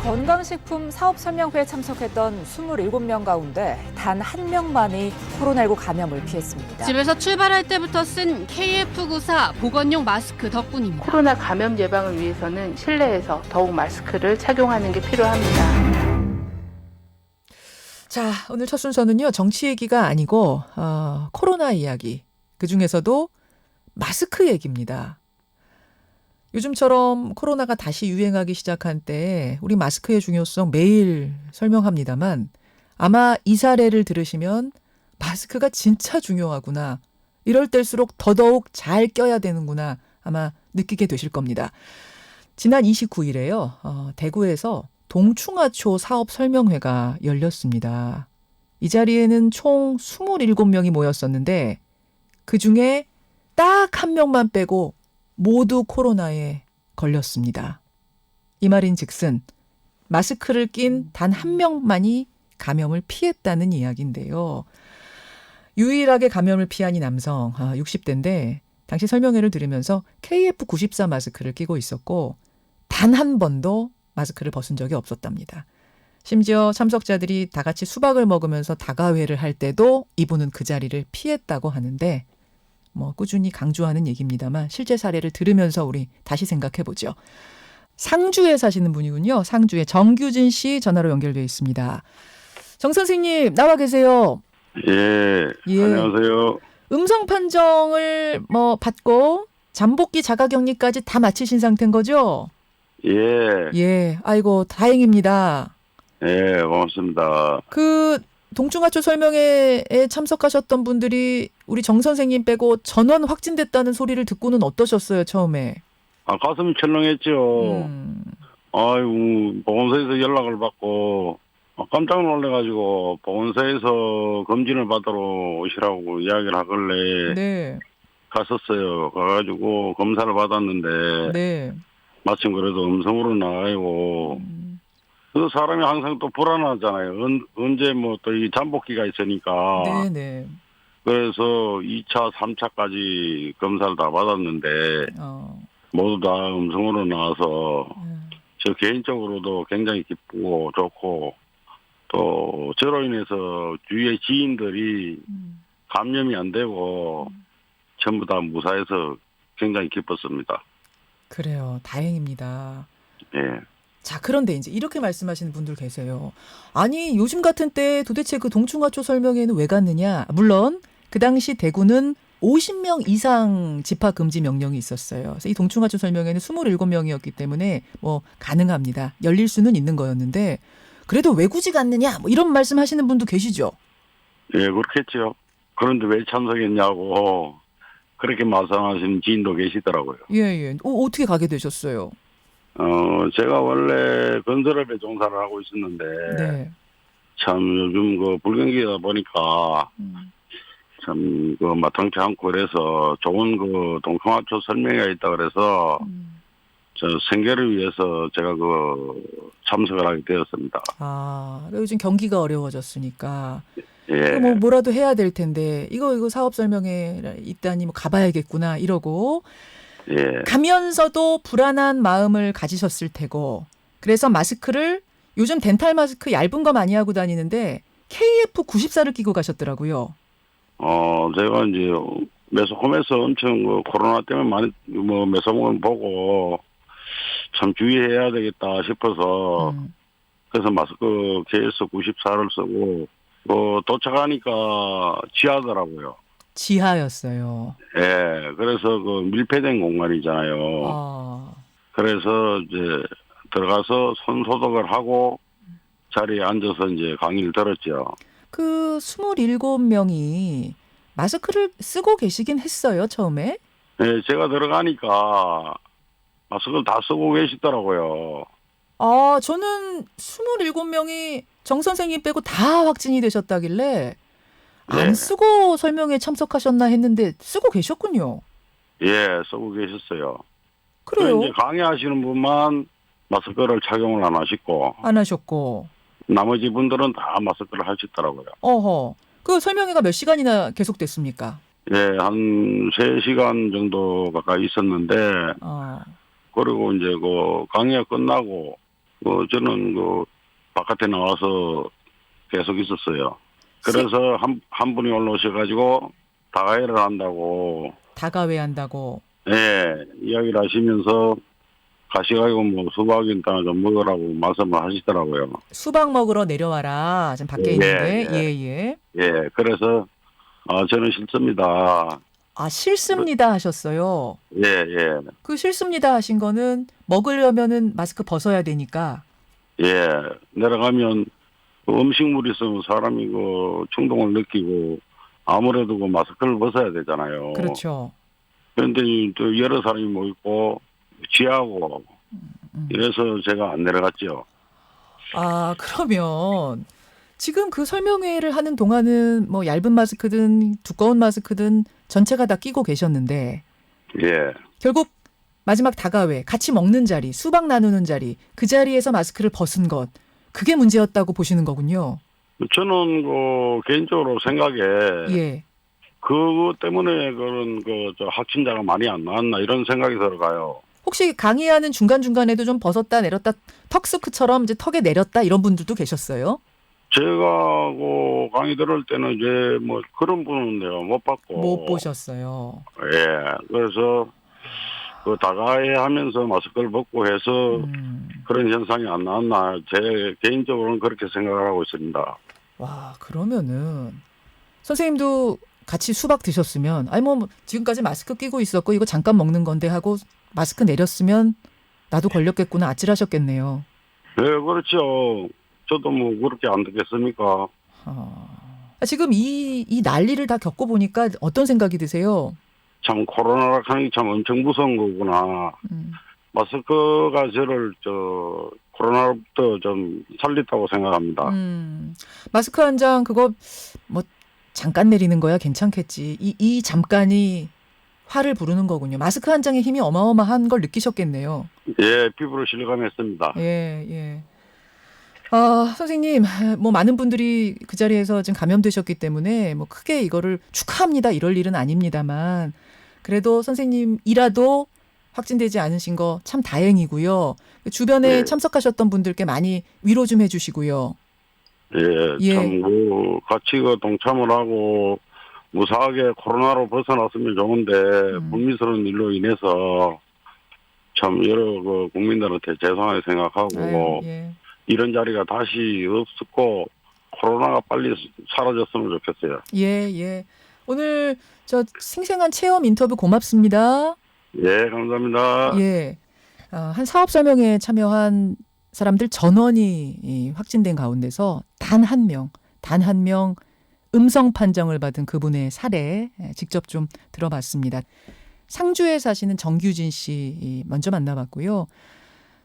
건강식품 사업 설명회에 참석했던 27명 가운데 단 한 명만이 코로나19 감염을 피했습니다. 집에서 출발할 때부터 쓴 KF94 보건용 마스크 덕분입니다. 코로나 감염 예방을 위해서는 실내에서 더욱 마스크를 착용하는 게 필요합니다. 자, 오늘 첫 순서는요, 정치 얘기가 아니고 코로나 이야기. 그중에서도 마스크 얘기입니다. 요즘처럼 코로나가 다시 유행하기 시작한 때에 우리 마스크의 중요성 매일 설명합니다만 아마 이 사례를 들으시면 마스크가 진짜 중요하구나. 이럴 때일수록 더더욱 잘 껴야 되는구나. 아마 느끼게 되실 겁니다. 지난 29일에요. 대구에서 동충하초 사업 설명회가 열렸습니다. 이 자리에는 총 27명이 모였었는데 그중에 딱 한 명만 빼고 모두 코로나에 걸렸습니다. 이 말인즉슨 마스크를 낀 단 한 명만이 감염을 피했다는 이야기인데요. 유일하게 감염을 피한 이 남성 60대인데 당시 설명회를 들으면서 KF94 마스크를 끼고 있었고 단 한 번도 마스크를 벗은 적이 없었답니다. 심지어 참석자들이 다 같이 수박을 먹으면서 다가회를 할 때도 이분은 그 자리를 피했다고 하는데 꾸준히 강조하는 얘기입니다만 실제 사례를 들으면서 우리 다시 생각해보죠. 상주에 사시는 분이군요. 상주에 정규진 씨 전화로 연결되어 있습니다. 정 선생님 나와 계세요. 예. 안녕하세요. 음성 판정을 받고 잠복기 자가격리까지 다 마치신 상태인 거죠? 예. 아이고 다행입니다. 예, 고맙습니다. 동충하초 설명회에 참석하셨던 분들이 우리 정 선생님 빼고 전원 확진됐다는 소리를 듣고는 어떠셨어요, 처음에? 가슴이 철렁했죠. 아이고, 보건소에서 연락을 받고 깜짝 놀래가지고 보건소에서 검진을 받으러 오시라고 이야기를 하길래 네. 갔었어요. 가가지고 검사를 받았는데 네. 마침 그래도 음성으로 나가고 그 사람이 항상 또 불안하잖아요. 언제 또 이 잠복기가 있으니까. 네네. 그래서 2차, 3차까지 검사를 다 받았는데 모두 다 음성으로 나와서 저 개인적으로도 굉장히 기쁘고 좋고 또 저로 인해서 주위의 지인들이 감염이 안 되고 전부 다 무사해서 굉장히 기뻤습니다. 그래요. 다행입니다. 예. 자, 그런데 이제 이렇게 말씀하시는 분들 계세요. 아니, 요즘 같은 때 도대체 그 동충하초 설명회는 왜 갔느냐? 물론 그 당시 대구는 50명 이상 집합 금지 명령이 있었어요. 그래서 이 동충하초 설명회는 27명이었기 때문에 가능합니다. 열릴 수는 있는 거였는데 그래도 왜 굳이 갔느냐? 이런 말씀하시는 분도 계시죠? 예, 그렇겠죠. 그런데 왜 참석했냐고 그렇게 말씀하시는 지인도 계시더라고요. 예. 어떻게 가게 되셨어요? 제가 원래 건설업에 종사를 하고 있었는데, 네. 참 요즘 불경기다 보니까, 참 마땅치 않고 그래서 좋은 동충하초 설명회가 있다 그래서, 저 생계를 위해서 제가 참석을 하게 되었습니다. 요즘 경기가 어려워졌으니까. 예. 뭐라도 해야 될 텐데, 이거 사업 설명회 있다니 가봐야겠구나, 이러고. 예. 가면서도 불안한 마음을 가지셨을 테고 그래서 마스크를 요즘 덴탈 마스크 얇은 거 많이 하고 다니는데 KF94를 끼고 가셨더라고요. 제가 이제 매스컴에서 엄청 코로나 때문에 많이 매스컴을 보고 참 주의해야 되겠다 싶어서 그래서 마스크 KF94를 쓰고 도착하니까 지하더라고요. 지하였어요. 예, 그래서 밀폐된 공간이잖아요. 그래서 이제 들어가서 손 소독을 하고 자리에 앉아서 이제 강의를 들었죠. 27명이 마스크를 쓰고 계시긴 했어요, 처음에? 예, 제가 들어가니까 마스크를 다 쓰고 계시더라고요. 저는 27명이 정 선생님 빼고 다 확진이 되셨다길래 안 쓰고 설명회 참석하셨나 했는데 쓰고 계셨군요. 예, 쓰고 계셨어요. 그래요? 이제 강의하시는 분만 마스크를 착용을 안 하셨고. 나머지 분들은 다 마스크를 하시더라고요. 그 설명회가 몇 시간이나 계속됐습니까? 예, 한 3시간 정도 가까이 있었는데, 그리고 이제 강의가 끝나고 저는 바깥에 나와서 계속 있었어요. 그래서 한 분이 올라오셔가지고 다가회를 한다고, 다가회한다고. 예, 이야기를 하시면서 가시가지고 수박이나 좀 먹으라고 말씀을 하시더라고요. 수박 먹으러 내려와라. 지금 밖에 예, 있는데. 예. 예. 예, 그래서 저는 싫습니다. 아, 싫습니다 하셨어요. 예, 예, 그 싫습니다 하신 거는 먹으려면은 마스크 벗어야 되니까. 예. 내려가면 음식물이 있으면 사람이 충동을 느끼고 아무래도 마스크를 벗어야 되잖아요. 그렇죠. 그런데 또 여러 사람이 모이고 지하고 이래서 제가 안 내려갔죠. 아, 그러면 지금 그 설명회를 하는 동안은 뭐 얇은 마스크든 두꺼운 마스크든 전체가 다 끼고 계셨는데 예. 결국 마지막 다가회, 같이 먹는 자리, 수박 나누는 자리, 그 자리에서 마스크를 벗은 것, 그게 문제였다고 보시는 거군요. 저는 개인적으로 생각에 예. 그것 때문에 그런 확진자가 많이 안 나왔나 이런 생각이 들어가요. 혹시 강의하는 중간중간에도 좀 벗었다 내렸다 턱스크처럼 이제 턱에 내렸다 이런 분들도 계셨어요? 제가 강의 들을 때는 이제 그런 분은 내가 못 봤고. 못 보셨어요. 예. 그래서 다가회 하면서 마스크를 벗고 해서 그런 현상이 안 나왔나 제 개인적으로는 그렇게 생각을 하고 있습니다. 와, 그러면은 선생님도 같이 수박 드셨으면 아니 지금까지 마스크 끼고 있었고 이거 잠깐 먹는 건데 하고 마스크 내렸으면 나도 걸렸겠구나 아찔하셨겠네요. 네, 그렇죠. 저도 그렇게 안 듣겠습니까? 지금 이 난리를 다 겪어보니까 어떤 생각이 드세요? 참 코로나라 하는 게 참 엄청 무서운 거구나. 마스크가 저를 코로나로부터 좀 살렸다고 생각합니다. 마스크 한 장 그거 잠깐 내리는 거야 괜찮겠지. 이 잠깐이 화를 부르는 거군요. 마스크 한 장의 힘이 어마어마한 걸 느끼셨겠네요. 예, 피부로 실감했습니다. 예. 선생님, 많은 분들이 그 자리에서 지금 감염되셨기 때문에 크게 이거를 축하합니다. 이럴 일은 아닙니다만 그래도 선생님이라도 확진되지 않으신 거 참 다행이고요. 주변에 예. 참석하셨던 분들께 많이 위로 좀 해주시고요. 예, 참 같이 동참을 하고 무사하게 코로나로 벗어났으면 좋은데 불미스러운 일로 인해서 참 여러 국민들한테 죄송하게 생각하고 예. 이런 자리가 다시 없었고 코로나가 빨리 사라졌으면 좋겠어요. 예. 오늘 저 생생한 체험 인터뷰 고맙습니다. 예, 감사합니다. 예. 한 사업 설명회에 참여한 사람들 전원이 확진된 가운데서 단 한 명 음성 판정을 받은 그분의 사례 직접 좀 들어봤습니다. 상주에 사시는 정규진 씨 먼저 만나봤고요.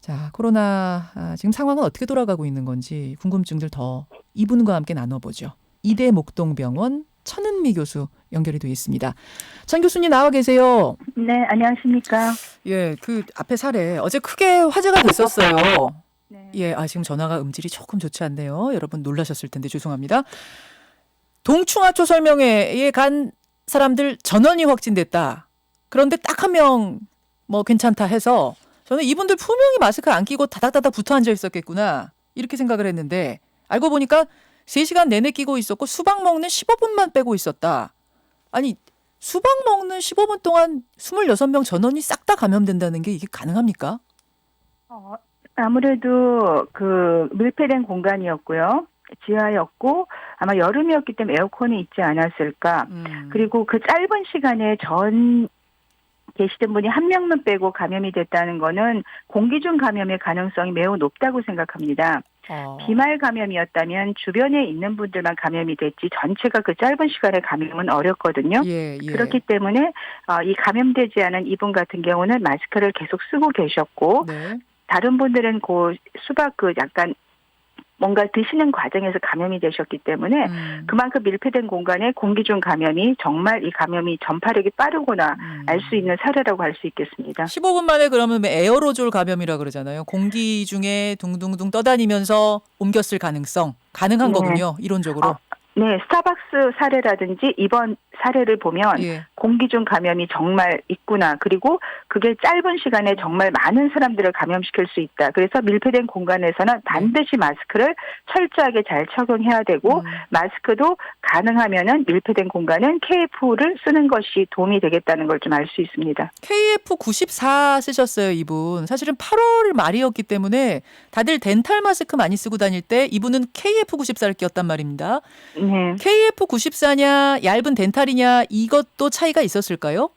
자, 코로나 지금 상황은 어떻게 돌아가고 있는 건지 궁금증들 더 이분과 함께 나눠보죠. 이대 목동병원 천은미 교수 연결이 되어 있습니다. 천 교수님 나와 계세요. 네, 안녕하십니까. 예, 그 앞에 사례 어제 크게 화제가 됐었어요. 네. 예, 지금 전화가 음질이 조금 좋지 않네요. 여러분 놀라셨을 텐데 죄송합니다. 동충하초 설명회에 간 사람들 전원이 확진됐다. 그런데 딱 한 명 괜찮다 해서 저는 이분들 분명히 마스크 안 끼고 다닥다닥 붙어 앉아 있었겠구나 이렇게 생각을 했는데 알고 보니까 3시간 내내 끼고 있었고 수박 먹는 15분만 빼고 있었다. 아니 수박 먹는 15분 동안 26명 전원이 싹 다 감염된다는 게 이게 가능합니까? 아무래도 밀폐된 공간이었고요. 지하였고 아마 여름이었기 때문에 에어컨이 있지 않았을까. 그리고 그 짧은 시간에 계시던 분이 한 명만 빼고 감염이 됐다는 거는 공기 중 감염의 가능성이 매우 높다고 생각합니다. 비말 감염이었다면 주변에 있는 분들만 감염이 됐지 전체가 그 짧은 시간에 감염은 어렵거든요. 예. 그렇기 때문에 이 감염되지 않은 이분 같은 경우는 마스크를 계속 쓰고 계셨고 네. 다른 분들은 수박 약간 뭔가 드시는 과정에서 감염이 되셨기 때문에 그만큼 밀폐된 공간에 공기 중 감염이 정말 이 감염이 전파력이 빠르구나 알 수 있는 사례라고 할 수 있겠습니다. 15분 만에 그러면 에어로졸 감염이라 그러잖아요. 공기 중에 둥둥둥 떠다니면서 옮겼을 가능성 가능한 네. 거군요. 이론적으로. 네, 스타벅스 사례라든지 이번 사례를 보면 예. 공기 중 감염이 정말 있구나. 그리고 그게 짧은 시간에 정말 많은 사람들을 감염시킬 수 있다. 그래서 밀폐된 공간에서는 반드시 마스크를 철저하게 잘 착용해야 되고 마스크도 가능하면은 밀폐된 공간은 KF94를 쓰는 것이 도움이 되겠다는 걸 좀 알 수 있습니다. KF94 쓰셨어요, 이분. 사실은 8월 말이었기 때문에 다들 덴탈 마스크 많이 쓰고 다닐 때 이분은 KF94를 꼈단 말입니다. 네. KF94냐 얇은 덴탈이냐 이것도 차이가 있었을까요?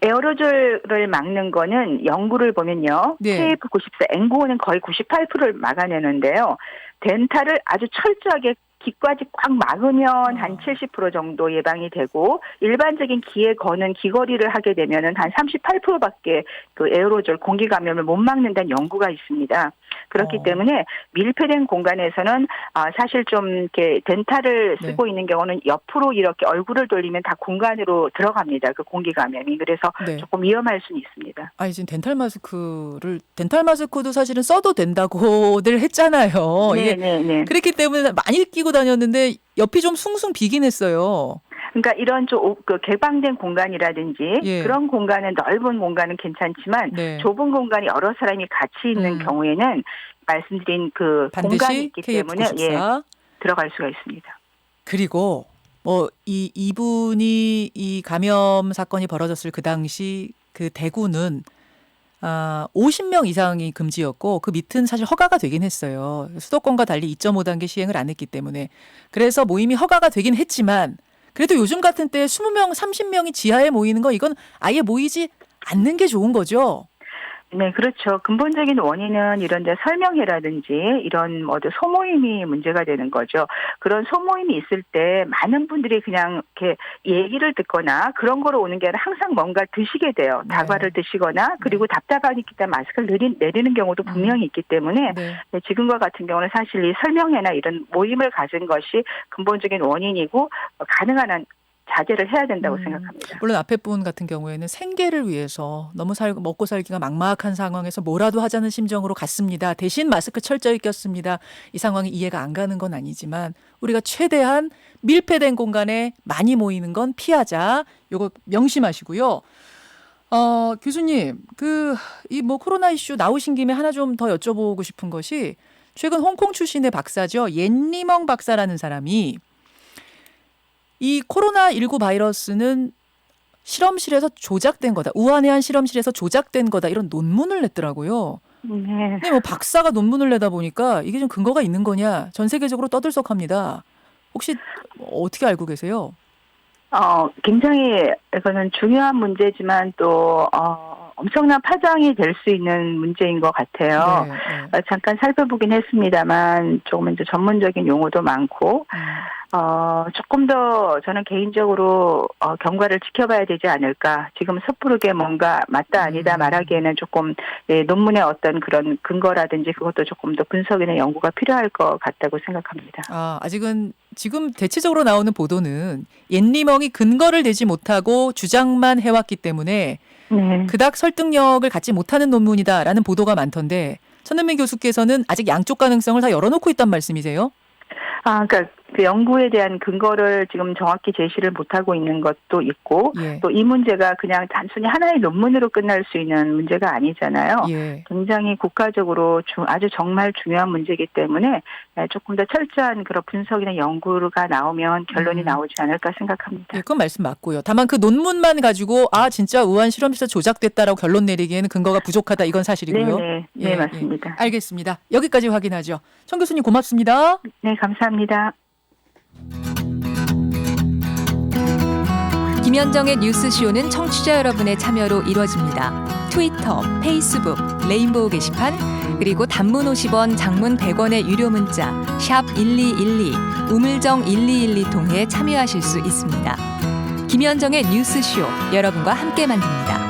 에어로졸을 막는 거는 연구를 보면요. 네. KF94 N95는 거의 98%를 막아내는데요. 덴탈을 아주 철저하게 귀까지 꽉 막으면 한 70% 정도 예방이 되고 일반적인 귀에 거는 귀걸이를 하게 되면은 한 38%밖에 그 에어로졸 공기 감염을 못 막는다는 연구가 있습니다. 그렇기 때문에 밀폐된 공간에서는 사실 좀 이렇게 덴탈을 쓰고 있는 경우는 옆으로 이렇게 얼굴을 돌리면 다 공간으로 들어갑니다. 그 공기 감염이. 그래서 조금 위험할 수는 있습니다. 아니 지금 덴탈 마스크도 사실은 써도 된다고들 했잖아요. 네. 그렇기 때문에 많이 끼고 다녔는데 옆이 좀 숭숭 비긴 했어요. 그러니까 이런 좀 개방된 공간이라든지 그런 공간은 넓은 공간은 괜찮지만 좁은 공간이 여러 사람이 같이 있는 경우에는 말씀드린 그 공간이 있기 때문에 들어갈 수가 있습니다. 그리고 이분이 이 감염 사건이 벌어졌을 그 당시 그 대구는 50명 이상이 금지였고 그 밑은 사실 허가가 되긴 했어요. 수도권과 달리 2.5단계 시행을 안 했기 때문에. 그래서 모임이 허가가 되긴 했지만 그래도 요즘 같은 때 20명, 30명이 지하에 모이는 거 이건 아예 모이지 않는 게 좋은 거죠. 네, 그렇죠. 근본적인 원인은 이런 설명회라든지 이런 소모임이 문제가 되는 거죠. 그런 소모임이 있을 때 많은 분들이 그냥 이렇게 얘기를 듣거나 그런 거로 오는 게 아니라 항상 뭔가 드시게 돼요. 다과를 드시거나 그리고 답답하기 때문에 마스크를 내리는 경우도 분명히 있기 때문에 지금과 같은 경우는 사실 이 설명회나 이런 모임을 가진 것이 근본적인 원인이고 가능한 한 자제를 해야 된다고 생각합니다. 물론 앞에 분 같은 경우에는 생계를 위해서 너무 먹고 살기가 막막한 상황에서 뭐라도 하자는 심정으로 갔습니다. 대신 마스크 철저히 꼈습니다. 이 상황이 이해가 안 가는 건 아니지만 우리가 최대한 밀폐된 공간에 많이 모이는 건 피하자. 요거 명심하시고요. 교수님, 코로나 이슈 나오신 김에 하나 좀 더 여쭤보고 싶은 것이 최근 홍콩 출신의 박사죠. 옌리멍 박사라는 사람이 이 코로나19 바이러스는 실험실에서 조작된 거다. 우한의 한 실험실에서 조작된 거다. 이런 논문을 냈더라고요. 네. 근데 박사가 논문을 내다 보니까 이게 좀 근거가 있는 거냐. 전 세계적으로 떠들썩합니다. 혹시 어떻게 알고 계세요? 굉장히 이거는 중요한 문제지만 또 엄청난 파장이 될 수 있는 문제인 것 같아요. 잠깐 살펴보긴 했습니다만 조금 이제 전문적인 용어도 많고 조금 더 저는 개인적으로 경과를 지켜봐야 되지 않을까. 지금 섣부르게 뭔가 맞다 아니다 말하기에는 조금 논문의 어떤 그런 근거라든지 그것도 조금 더 분석이나 연구가 필요할 것 같다고 생각합니다. 아직은 지금 대체적으로 나오는 보도는 옌리멍이 근거를 대지 못하고 주장만 해왔기 때문에 그닥 설득력을 갖지 못하는 논문이다라는 보도가 많던데 천은미 교수께서는 아직 양쪽 가능성을 다 열어놓고 있단 말씀이세요? 그러니까 그 연구에 대한 근거를 지금 정확히 제시를 못하고 있는 것도 있고 또 이 문제가 그냥 단순히 하나의 논문으로 끝날 수 있는 문제가 아니잖아요. 굉장히 국가적으로 아주 정말 중요한 문제이기 때문에 조금 더 철저한 그런 분석이나 연구가 나오면 결론이 나오지 않을까 생각합니다. 그건 말씀 맞고요. 다만 그 논문만 가지고 진짜 우한 실험실에서 조작됐다라고 결론 내리기에는 근거가 부족하다 이건 사실이고요. 네, 맞습니다. 알겠습니다. 여기까지 확인하죠. 청 교수님 고맙습니다. 네, 감사합니다. 김현정의 뉴스쇼는 청취자 여러분의 참여로 이루어집니다. 트위터, 페이스북, 레인보우 게시판, 그리고 단문 50원, 장문 100원의 유료 문자 샵 1212, 우물정 1212 통해 참여하실 수 있습니다. 김현정의 뉴스쇼, 여러분과 함께 만듭니다.